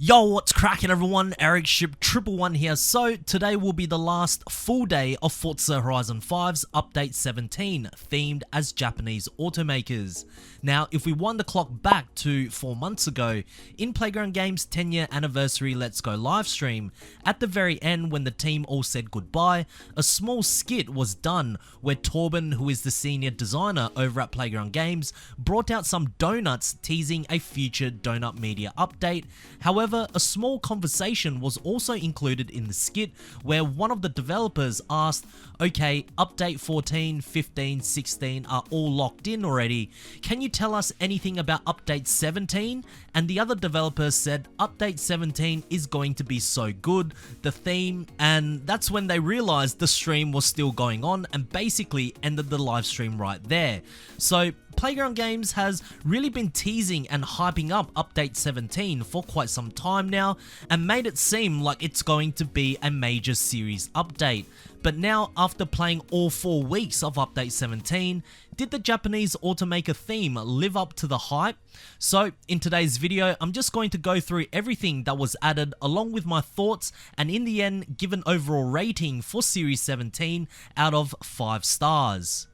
Yo, what's cracking everyone? Ericship 111 here. So today will be the last full day of Forza Horizon 5's Update 17, themed as Japanese automakers. Now, if we wind the clock back to 4 months ago, in Playground Games' 10-year anniversary Let's Go livestream, at the very end when the team all said goodbye, a small skit was done where Torben, who is the senior designer over at Playground Games, brought out some donuts teasing a future donut media update. However, a small conversation was also included in the skit where one of the developers asked, okay, update 14, 15, 16 are all locked in already. Can you tell us anything about update 17? And the other developer said update 17 is going to be so good, the theme, and that's when they realized the stream was still going on and basically ended the live stream right there. So Playground Games has really been teasing and hyping up Update 17 for quite some time now and made it seem like it's going to be a major series update. But now, after playing all 4 weeks of Update 17, did the Japanese automaker theme live up to the hype? So in today's video, I'm just going to go through everything that was added along with my thoughts and in the end give an overall rating for Series 17 out of 5 stars.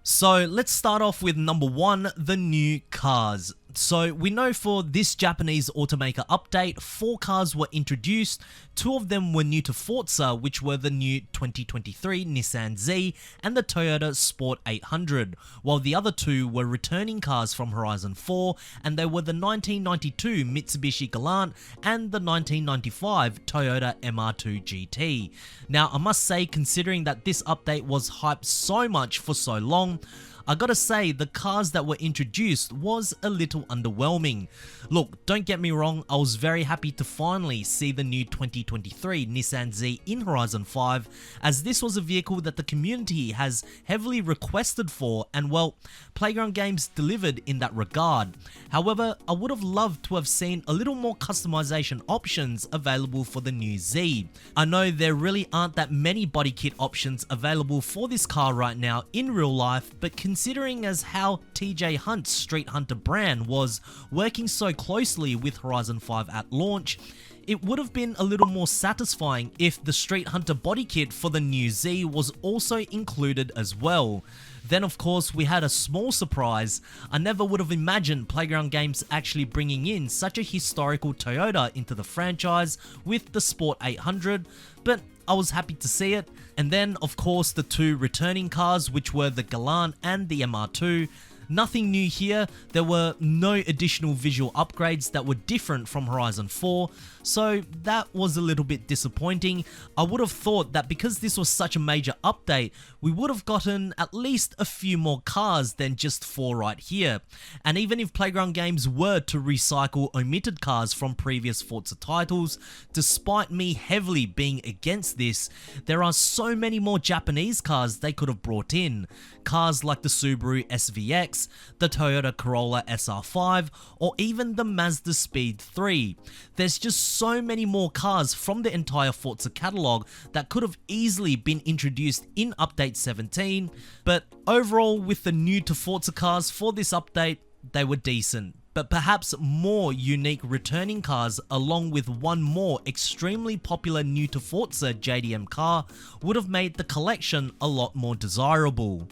So let's start off with number 1, the new cars. So we know for this Japanese automaker update, 4 cars were introduced. 2 of them were new to Forza, which were the new 2023 Nissan Z and the Toyota Sport 800, while the other 2 were returning cars from Horizon 4, and they were the 1992 Mitsubishi Galant and the 1995 Toyota MR2 GT. Now I must say, considering that this update was hyped so much for so long, I gotta say, the cars that were introduced was a little underwhelming. Look, don't get me wrong, I was very happy to finally see the new 2023 Nissan Z in Horizon 5, as this was a vehicle that the community has heavily requested for, and well, Playground Games delivered in that regard. However, I would have loved to have seen a little more customization options available for the new Z. I know there really aren't that many body kit options available for this car right now in real life, but considering as how TJ Hunt's Street Hunter brand was working so closely with Horizon 5 at launch, it would have been a little more satisfying if the Street Hunter body kit for the new Z was also included as well. Then of course we had a small surprise. I never would have imagined Playground Games actually bringing in such a historical Toyota into the franchise with the Sport 800, but I was happy to see it. And then of course the 2 returning cars, which were the Galant and the MR2. Nothing new here, there were no additional visual upgrades that were different from Horizon 4, so that was a little bit disappointing. I would have thought that because this was such a major update, we would have gotten at least a few more cars than just 4 right here. And even if Playground Games were to recycle omitted cars from previous Forza titles, despite me heavily being against this, there are so many more Japanese cars they could have brought in. Cars like the Subaru SVX, the Toyota Corolla SR5, or even the Mazda Speed 3. There's just so many more cars from the entire Forza catalogue that could have easily been introduced in Update 17, but overall with the new to Forza cars for this update, they were decent. But perhaps more unique returning cars along with one more extremely popular new to Forza JDM car would have made the collection a lot more desirable.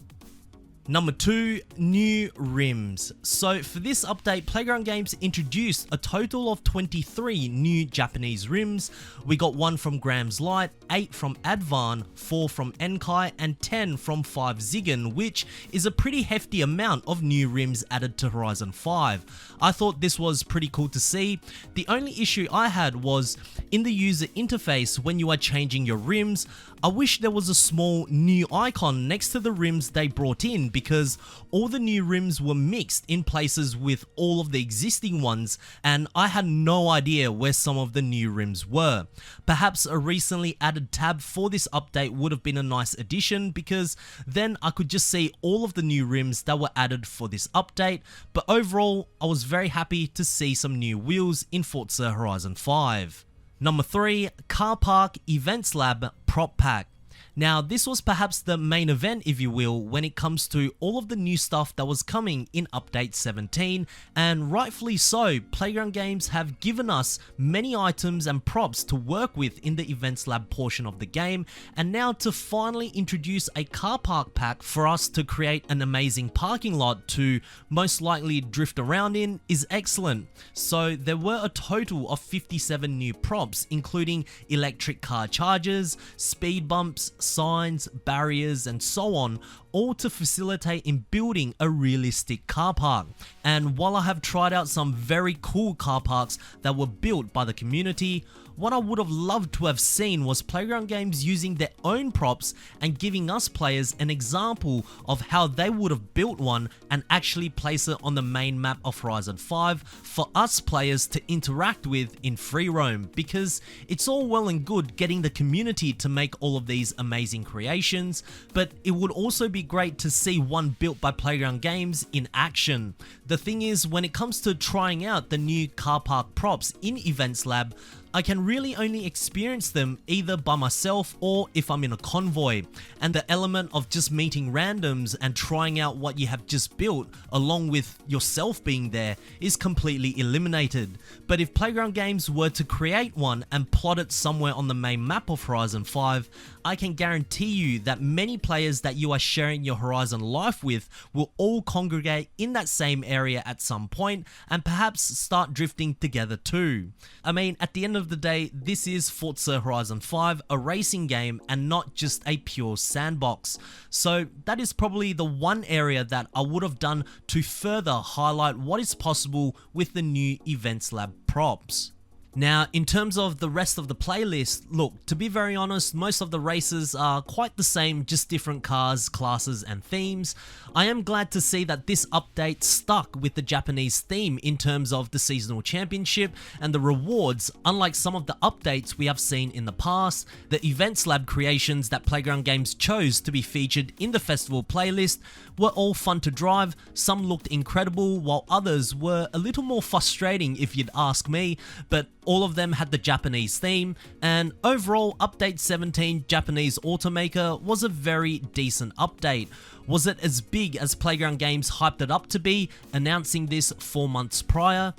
Number 2, new rims. So for this update, Playground Games introduced a total of 23 new Japanese rims. We got 1 from Graham's Light, 8 from Advan, 4 from Enkai, and 10 from 5 Zigen, which is a pretty hefty amount of new rims added to Horizon 5. I thought this was pretty cool to see. The only issue I had was in the user interface when you are changing your rims. I wish there was a small new icon next to the rims they brought in, because all the new rims were mixed in places with all of the existing ones, and I had no idea where some of the new rims were. Perhaps a recently added tab for this update would have been a nice addition, because then I could just see all of the new rims that were added for this update, but overall I was very happy to see some new wheels in Forza Horizon 5. Number 3, Car Park Events Lab Prop Pack. Now, this was perhaps the main event, if you will, when it comes to all of the new stuff that was coming in Update 17, and rightfully so. Playground Games have given us many items and props to work with in the Events Lab portion of the game, and now to finally introduce a car park pack for us to create an amazing parking lot to most likely drift around in is excellent. So there were a total of 57 new props, including electric car chargers, speed bumps, signs, barriers, and so on, all to facilitate in building a realistic car park. And while I have tried out some very cool car parks that were built by the community, what I would have loved to have seen was Playground Games using their own props and giving us players an example of how they would have built one and actually place it on the main map of Horizon 5 for us players to interact with in free roam, because it's all well and good getting the community to make all of these amazing creations, but it would also be great to see one built by Playground Games in action. The thing is, when it comes to trying out the new car park props in Events Lab, I can really only experience them either by myself or if I'm in a convoy, and the element of just meeting randoms and trying out what you have just built along with yourself being there is completely eliminated. But if Playground Games were to create one and plot it somewhere on the main map of Horizon 5, I can guarantee you that many players that you are sharing your Horizon life with will all congregate in that same area at some point and perhaps start drifting together too. I mean, at the end of the day, this is Forza Horizon 5, a racing game and not just a pure sandbox. So that is probably the one area that I would have done to further highlight what is possible with the new Events Lab props. Now, in terms of the rest of the playlist, look, to be very honest, most of the races are quite the same, just different cars, classes, and themes. I am glad to see that this update stuck with the Japanese theme in terms of the seasonal championship and the rewards, unlike some of the updates we have seen in the past. The Events Lab creations that Playground Games chose to be featured in the festival playlist were all fun to drive. Some looked incredible, while others were a little more frustrating if you'd ask me, but all of them had the Japanese theme, and overall Update 17 Japanese Automaker was a very decent update. Was it as big as Playground Games hyped it up to be, announcing this 4 months prior?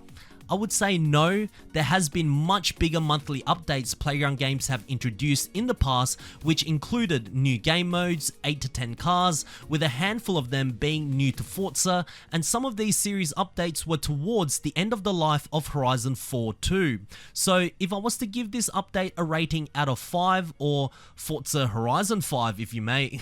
I would say no. There has been much bigger monthly updates Playground Games have introduced in the past, which included new game modes, 8 to 10 cars, with a handful of them being new to Forza, and some of these series updates were towards the end of the life of Horizon 4 too. So if I was to give this update a rating out of 5, or Forza Horizon 5 if you may,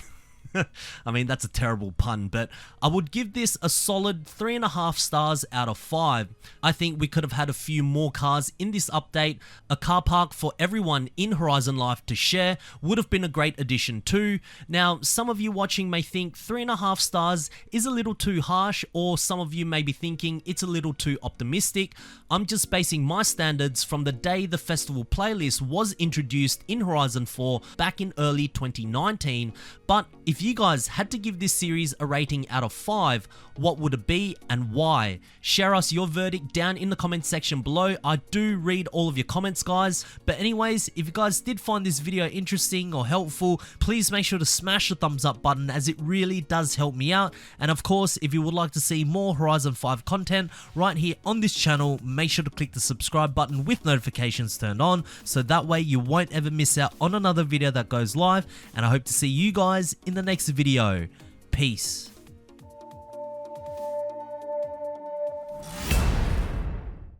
I mean, that's a terrible pun, but I would give this a solid 3.5 stars out of 5. I think we could have had a few more cars in this update. A car park for everyone in Horizon Life to share would have been a great addition too. Now, some of you watching may think 3.5 stars is a little too harsh, or some of you may be thinking it's a little too optimistic. I'm just basing my standards from the day the festival playlist was introduced in Horizon 4 back in early 2019, but if you guys had to give this series a rating out of 5, what would it be and why? Share us your verdict down in the comment section below. I do read all of your comments, guys. But anyways, if you guys did find this video interesting or helpful, please make sure to smash the thumbs up button, as it really does help me out. And of course, if you would like to see more Horizon 5 content right here on this channel, make sure to click the subscribe button with notifications turned on, so that way you won't ever miss out on another video that goes live. And I hope to see you guys in the next video. Peace.